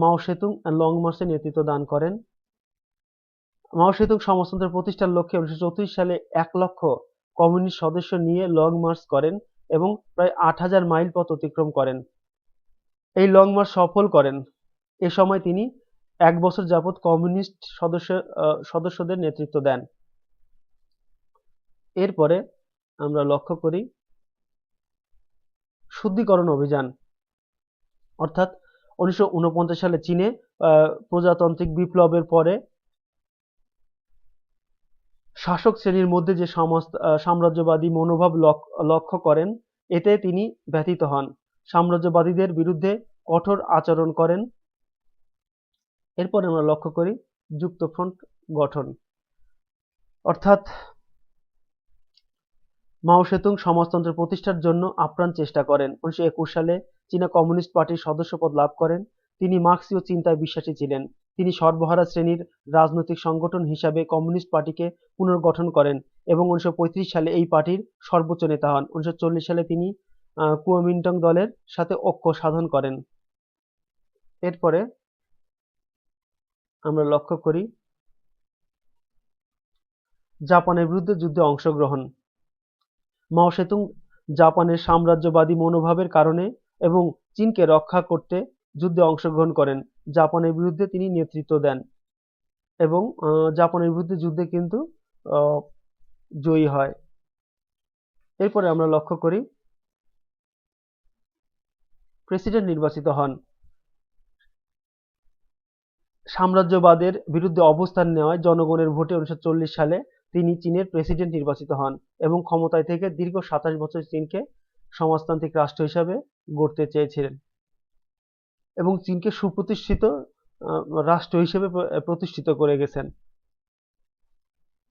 মাও সেতুং লং মার্চের নেতৃত্ব দান করেন। মাও সেতুং সমাজতন্ত্র প্রতিষ্ঠার লক্ষ্যে 1934 সালে 1 লক্ষ কমিউনিস্ট সদস্য নিয়ে লং মার্চ করেন এবং প্রায় 8,000 মাইল পথ অতিক্রম করেন। এই লং মার্চ সফল করেন। এ সময় তিনি 1 বছর যাবৎ কমিউনিস্ট সদস্যদের নেতৃত্ব দেন। এরপরে আমরা লক্ষ্য করি শুদ্ধিকরণ অভিযান, অর্থাৎ 1949 সালে চীনে প্রজাতান্ত্রিক বিপ্লবের পরে শাসক শ্রেণীর মধ্যে যে সাম্রাজ্যবাদী মনোভাব লক্ষ্য করেন, এতে তিনি ব্যথিত হন, সাম্রাজ্যবাদীদের বিরুদ্ধে কঠোর আচরণ করেন। এরপর আমরা লক্ষ্য করি যুক্তফ্রন্ট গঠন, অর্থাৎ মাও সেতুং সমাজতন্ত্র প্রতিষ্ঠার জন্য আপ্রাণ চেষ্টা করেন। 1921 সালে চীনা কমিউনিস্ট পার্টির সদস্যপদ লাভ করেন। তিনি মার্ক্সীয় চিন্তায় বিশ্বাসী ছিলেন। তিনি সর্বহারা শ্রেণীর রাজনৈতিক সংগঠন হিসাবে কমিউনিস্ট পার্টিকে পুনর্গঠন করেন এবং 1935 সালে এই পার্টির সর্বোচ্চ নেতা হন। 1940 সালে তিনি কুওমিন্টাং দলের সাথে ঐক্য সাধন করেন। এরপরে আমরা লক্ষ্য করি জাপানের বিরুদ্ধে যুদ্ধে অংশগ্রহণ। মাও সেতুং জাপানের সাম্রাজ্যবাদী মনোভাবের কারণে এবং চীনকে রক্ষা করতে যুদ্ধে অংশগ্রহণ করেন। জাপানের বিরুদ্ধে তিনি নেতৃত্ব দেন এবং জাপানের বিরুদ্ধে যুদ্ধে কিন্তু জয়ী হয়। এরপরে আমরা লক্ষ্য করি প্রেসিডেন্ট নির্বাচিত হন। সাম্রাজ্যবাদের বিরুদ্ধে অবস্থান নেওয়ায় জনগণের ভোটে 1940 সালে তিনি চীনের প্রেসিডেন্ট নির্বাচিত হন এবং ক্ষমতায় থেকে দীর্ঘ 27 বছর চীনকে সমাজতান্ত্রিক রাষ্ট্র হিসাবে গড়তে চেয়েছিলেন এবং চীনকে সুপ্রতিষ্ঠিত রাষ্ট্র হিসেবে প্রতিষ্ঠিত করে গেছেন।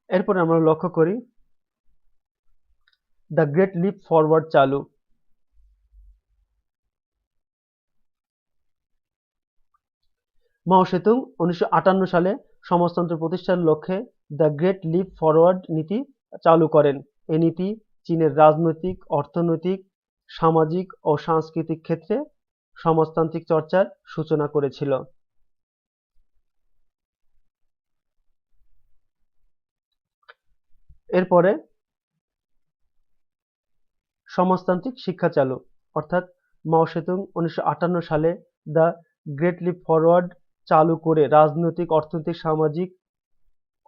এরপরে আমরা লক্ষ্য করি দ্য গ্রেট লিপ ফরওয়ার্ড চালু। মাও সেতুং 1958 সালে সমাজতন্ত্র প্রতিষ্ঠার লক্ষ্যে দ্য গ্রেট লিপ ফরওয়ার্ড নীতি চালু করেন। এ নীতি চীনের রাজনৈতিক, অর্থনৈতিক, সামাজিক ও সাংস্কৃতিক ক্ষেত্রে সমাজতান্ত্রিক চর্চার সূচনা করেছিল। এরপরে সমাজতান্ত্রিক শিক্ষা চালু, অর্থাৎ মাও সেতুং 1958 সালে দ্য গ্রেট লিপ ফরওয়ার্ড চালু করে রাজনৈতিক, অর্থনৈতিক, সামাজিক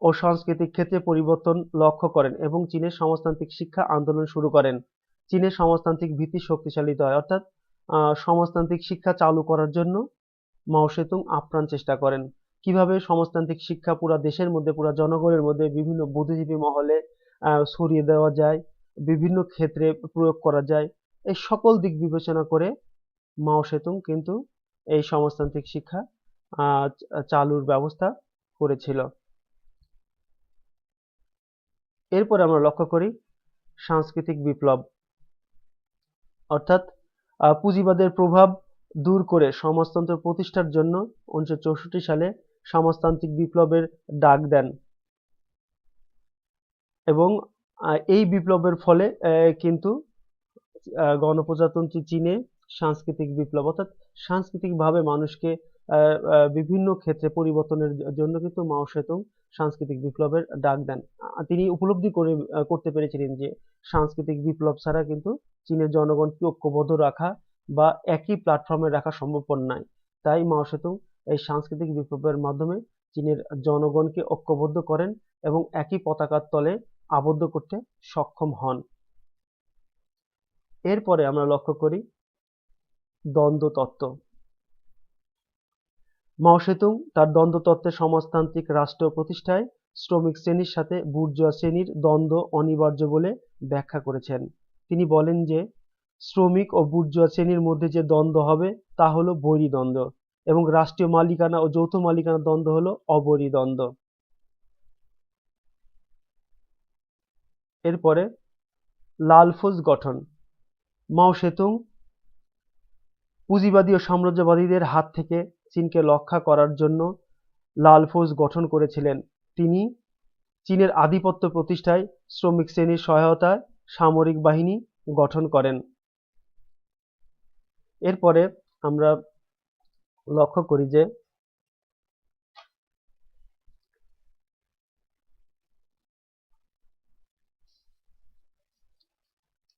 ও সাংস্কৃতিক ক্ষেত্রে পরিবর্তন লক্ষ্য করেন এবং চীনের সমাজতান্ত্রিক শিক্ষা আন্দোলন শুরু করেন। চীনের সমাজতান্ত্রিক ভিত্তি শক্তিশালী হয়, অর্থাৎ সমাজতান্ত্রিক শিক্ষা চালু করার জন্য মাও সেতুং আপ্রাণ চেষ্টা করেন। কিভাবে সমাজতান্ত্রিক শিক্ষা পুরা দেশের মধ্যে, পুরা জনগণের মধ্যে বিভিন্ন বুদ্ধিজীবী মহলে ছড়িয়ে দেওয়া যায়, বিভিন্ন ক্ষেত্রে প্রয়োগ করা যায়, এই সকল দিক বিবেচনা করে মাও সেতুং কিন্তু এই সমাজতান্ত্রিক শিক্ষা চালুর ব্যবস্থা করেছিল। এরপর আমরা লক্ষ্য করি সাংস্কৃতিক বিপ্লব, অর্থাৎ পুঁজিবাদের প্রভাব দূর করে সমাজতন্ত্র প্রতিষ্ঠার জন্য 1964 সালে সমাজতান্ত্রিক বিপ্লবের ডাক দেন এবং এই বিপ্লবের ফলে কিন্তু গণপ্রজাতন্ত্রী চীনে সাংস্কৃতিক বিপ্লব, অর্থাৎ সাংস্কৃতিকভাবে মানুষকে বিভিন্ন ক্ষেত্রে পরিবর্তনের জন্য কিন্তু মাও সেতুং সাংস্কৃতিক বিপ্লবের ডাক দেন। তিনি উপলব্ধি করতে পেরেছিলেন যে সাংস্কৃতিক বিপ্লব ছাড়া কিন্তু চীনের জনগণকে ঐক্যবদ্ধ রাখা বা একই প্ল্যাটফর্মে রাখা সম্ভবপর নয়। তাই মাও সেতুং এই সাংস্কৃতিক বিপ্লবের মাধ্যমে চীনের জনগণকে ঐক্যবদ্ধ করেন এবং একই পতাকার তলে আবদ্ধ করতে সক্ষম হন। এরপরে আমরা লক্ষ্য করি দ্বন্দ্ব তত্ত্ব। মাও সেতুং তার দ্বন্দ্ব তত্ত্বে সমাজতান্ত্রিক রাষ্ট্র প্রতিষ্ঠায় শ্রমিক শ্রেণীর সাথে বুর্জোয়া শ্রেণীর দ্বন্দ্ব অনিবার্য বলে ব্যাখ্যা করেছেন। তিনি বলেন যে শ্রমিক ও বুর্জোয়া শ্রেণীর মধ্যে যে দ্বন্দ্ব হবে তা হলো বৈরী দ্বন্দ্ব এবং রাষ্ট্রীয় মালিকানা ও যৌথ মালিকানার দ্বন্দ্ব হলো অবৈরী দ্বন্দ্ব। এরপরে লাল ফৌজ গঠন। মাও সেতুং পুঁজিবাদী ও সাম্রাজ্যবাদীদের হাত থেকে চীনকে রক্ষা করার জন্য লাল ফৌজ গঠন করেছিলেন। তিনি চীনের আধিপত্য প্রতিষ্ঠায় শ্রমিক শ্রেণীর সহায়তায় সামরিক বাহিনী গঠন করেন। এরপরে আমরা লক্ষ্য করি যে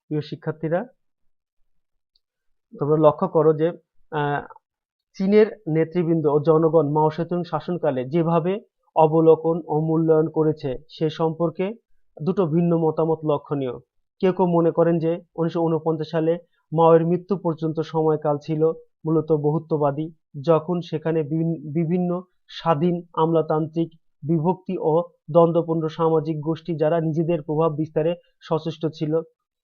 প্রিয় শিক্ষার্থীরা, তোমরা লক্ষ্য করো যে চীনের নেতৃবৃন্দ ও জনগণ মাও সেতুং শাসনকালে যেভাবে অবলোকন ও মূল্যায়ন করেছে সে সম্পর্কে দুটো ভিন্ন মতামত লক্ষণীয়। কেউ কেউ মনে করেন যে 1949 সালে মাওয়ের মৃত্যু পর্যন্ত সময়কাল ছিল মূলত বহুত্ববাদী, যখন সেখানে বিভিন্ন স্বাধীন আমলাতান্ত্রিক বিভক্তি ও দ্বন্দ্বপূর্ণ সামাজিক গোষ্ঠী যারা নিজেদের প্রভাব বিস্তারে সচেষ্ট ছিল।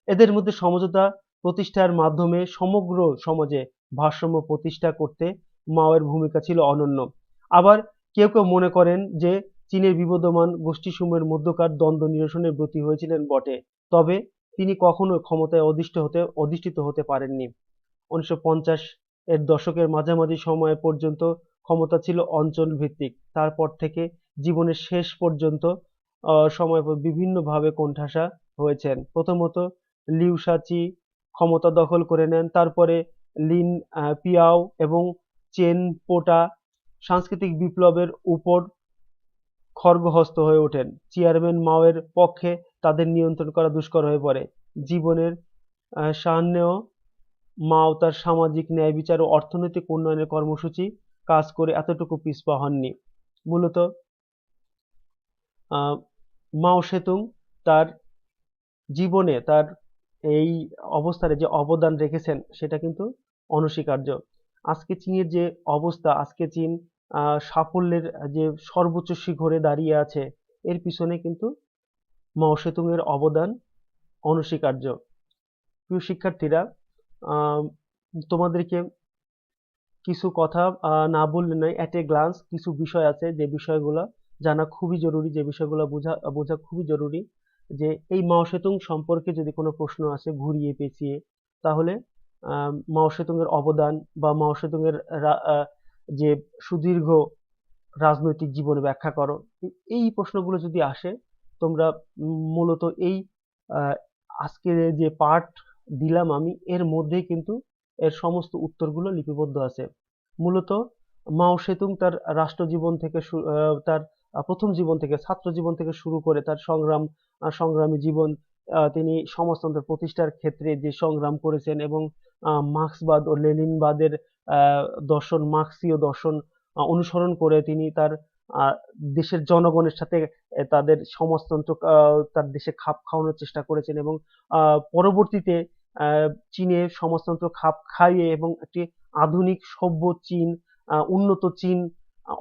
এদের মধ্যে সমঝোতা প্রতিষ্ঠার মাধ্যমে সমগ্র সমাজে ভারসাম্য প্রতিষ্ঠা করতে মাওয়ের ভূমিকা ছিল অনন্য। আবার কেউ কেউ মনে করেন যে চীনের বিবদমান গোষ্ঠীসমূহের মধ্যকার দ্বন্দ্ব নিরসনে ব্রতী হয়েছিলেন বটে, তবে তিনি কখনো ক্ষমতায় অধিষ্ঠিত হতে পারেননি। 1950 এর দশকের মাঝামাঝি সময় পর্যন্ত ক্ষমতা ছিল অঞ্চল ভিত্তিক। তারপর থেকে জীবনের শেষ পর্যন্ত সময় বিভিন্নভাবে কোণঠাসা হয়েছেন। প্রথমত লিউ শাচি ক্ষমতা দখল করে নেন, তারপরে লিন পিয়াও এবং চেন পোটা সাংস্কৃতিক বিপ্লবের উপর খড়গহস্ত হয়ে ওঠেন। চেয়ারম্যান মাওয়ের পক্ষে তাদের নিয়ন্ত্রণ করা দুষ্কর হয়ে পড়ে। জীবনের সামনেও মাও তার সামাজিক ন্যায় বিচার ও অর্থনৈতিক উন্নয়নের কর্মসূচি কাজ করে এতটুকু পিছপা হননি। মূলত মাও সেতুং তার জীবনে তার এই অবস্থানে যে অবদান রেখেছেন সেটা কিন্তু অনস্বীকার্য। আজকে চীনের যে অবস্থা, আজকে চীন সাফল্যের যে সর্বোচ্চ শিখরে দাঁড়িয়ে আছে, এর পিছনে কিন্তু মাও সেতুং এর অবদান অনস্বীকার্য। প্রিয় শিক্ষার্থীরা, তোমাদেরকে কিছু কথা না বললে নয়, অ্যাট এ গ্লান্স কিছু বিষয় আছে যে বিষয়গুলো জানা খুবই জরুরি, যে বিষয়গুলো বোঝা খুবই জরুরি। যে এই মাও সেতুং সম্পর্কে যদি কোনো প্রশ্ন আসে ঘুরিয়ে পেঁচিয়ে, তাহলে মাও সেতুং এর অবদান বা মাও সেতুং এর যে সুদীর্ঘ রাজনৈতিক জীবনে ব্যাখ্যা করো, এই প্রশ্নগুলো যদি আসে, তোমরা মূলত এই আজকের যে পাঠ দিলাম আমি, এর মধ্যেই কিন্তু এর সমস্ত উত্তরগুলো লিপিবদ্ধ আছে। মূলত মাও সেতুং তার রাষ্ট্রজীবন থেকে তার প্রথম জীবন থেকে, ছাত্র জীবন থেকে শুরু করে তার সংগ্রামী জীবন, তিনি সমাজতন্ত্র প্রতিষ্ঠার ক্ষেত্রে যে সংগ্রাম করেছেন এবং মার্ক্সবাদ ও লেনিনবাদের দর্শন, মার্ক্সীয় দর্শন অনুসরণ করে তিনি তার দেশের জনগণের সাথে তাদের সমাজতন্ত্র তার দেশে খাপ খাওয়ানোর চেষ্টা করেছেন এবং পরবর্তীতে চীনে সমাজতন্ত্র খাপ খাইয়ে এবং একটি আধুনিক সভ্য চীন, উন্নত চীন,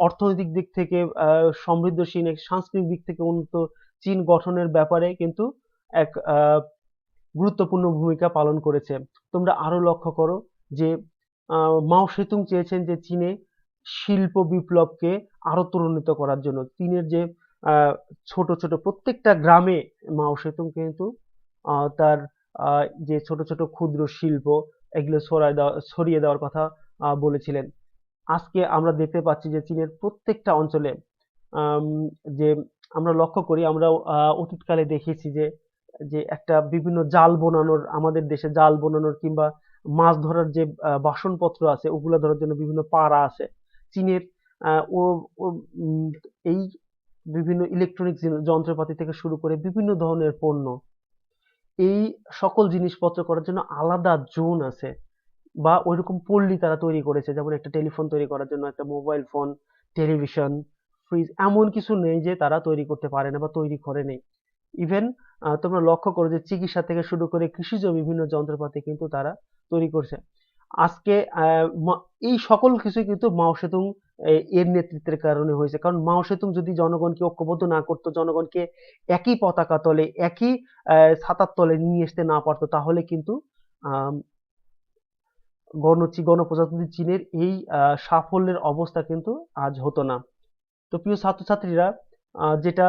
অর্থনৈতিক দিক থেকে সমৃদ্ধশীল, সাংস্কৃতিক দিক থেকে উন্নত চীন গঠনের ব্যাপারে কিন্তু এক গুরুত্বপূর্ণ ভূমিকা পালন করেছে। তোমরা আরো লক্ষ্য করো যে মাও সেতুং চেয়েছেন যে চীনে শিল্প বিপ্লবকে আরো ত্বরান্বিত করার জন্য। চীনের যে ছোট ছোট প্রত্যেকটা গ্রামে মাও সেতুং কিন্তু তার যে ছোট ছোট ক্ষুদ্র শিল্প, এগুলো ছড়িয়ে দেওয়ার কথা বলেছিলেন। আজকে আমরা দেখতে পাচ্ছি যে চীনের প্রত্যেকটা অঞ্চলে যে আমরা লক্ষ্য করি, আমরা অতীতকালে দেখেছি যে যে একটা বিভিন্ন জাল বোনানোর, আমাদের দেশে জাল বোনানোর কিংবা মাছ ধরার যে বাসনপত্র আছে ওগুলো ধরার জন্য বিভিন্ন পাড়া আছে। চীনের ও এই বিভিন্ন ইলেকট্রনিক যন্ত্রপাতি থেকে শুরু করে বিভিন্ন ধরনের পণ্য, এই সকল জিনিসপত্র করার জন্য আলাদা জোন আছে বা ওইরকম পল্লী তারা তৈরি করেছে। যেমন একটা টেলিফোন তৈরি করার জন্য একটা মোবাইল ফোন, টেলিভিশন, ফ্রিজ, এমন কিছু নেই যে তারা তৈরি করতে পারে না বা তৈরি করে নেই। ইভেন তোমরা লক্ষ্য করো যে চিকিৎসা থেকে শুরু করে কৃষিজ বিভিন্ন যন্ত্রপাতি কিন্তু তারা তৈরি করছে। আজকে এই সকল কিছু কিন্তু মাও সেতুং এর নেতৃত্বের কারণে হয়েছে। কারণ মাও সেতুং যদি জনগণকে ঐক্যবদ্ধ না করতো, জনগণকে একই পতাকা তলে, একই ছাতার তলে নিয়ে আসতে না পারতো, তাহলে কিন্তু গণপ্রজাতন্ত্রী চীনের এই সাফল্যের অবস্থা কিন্তু আজ হতো না। তো প্রিয় ছাত্রছাত্রীরা, যেটা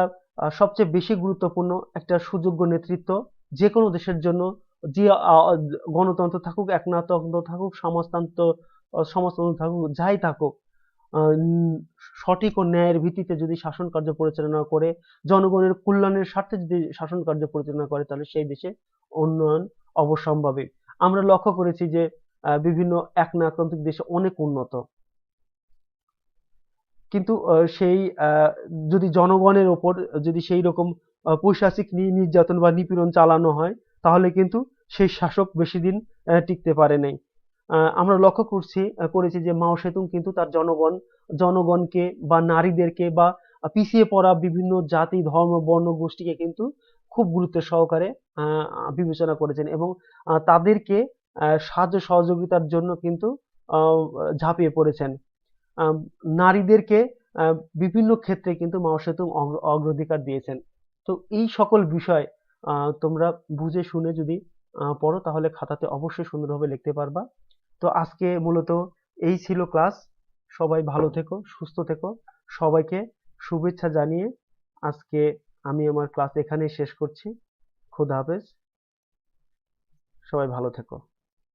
সবচেয়ে বেশি গুরুত্বপূর্ণ, একটা সুযোগ্য নেতৃত্ব যে কোনো দেশের জন্য, যে গণতন্ত্র থাকুক, একনায়কতন্ত্র থাকুক, সমাজতন্ত্র থাকুক, যাই থাকুক, সঠিক ও ন্যায়ের ভিত্তিতে যদি শাসন কার্য পরিচালনা করে, জনগণের কল্যাণের স্বার্থে যদি শাসন কার্য পরিচালনা করে, তাহলে সেই দেশে উন্নয়ন অবশ্যম্ভাবী। আমরা লক্ষ্য করেছি যে বিভিন্ন একনায়কতান্ত্রিক দেশে অনেক উন্নত, কিন্তু সেই যদি জনগণের ওপর যদি সেই রকম পৈশাচিক নির্যাতন বা নিপীড়ন চালানো হয়, তাহলে কিন্তু সেই শাসক বেশি দিন টিকতে পারে নাই। আমরা লক্ষ্য করেছি যে মাও সেতুং কিন্তু তার জনগণকে বা নারীদেরকে বা পিছিয়ে পড়া বিভিন্ন জাতি ধর্ম বর্ণ গোষ্ঠীকে কিন্তু খুব গুরুত্ব সহকারে বিবেচনা করেছেন, এবং তাদেরকে সাহায্য সহযোগিতার জন্য কিন্তু আহ, ঝাঁপিয়ে পড়েছেন। আম, নারীদেরকে আহ, বিভিন্ন ক্ষেত্রে কিন্তু মাও সেতুং অগ্রাধিকার দিয়েছেন। তো এই সকল বিষয় তোমরা বুঝে শুনে যদি পড়ো, তাহলে খাতাতে অবশ্যই সুন্দরভাবে লিখতে পারবা। তো আজকে মূলত এই ছিল ক্লাস। সবাই ভালো থেকো, সুস্থ থেকো। সবাইকে শুভেচ্ছা জানিয়ে আজকে আমি আমার ক্লাস এখানেই শেষ করছি। খোদা হাফেজ। সবাই ভালো থেকো।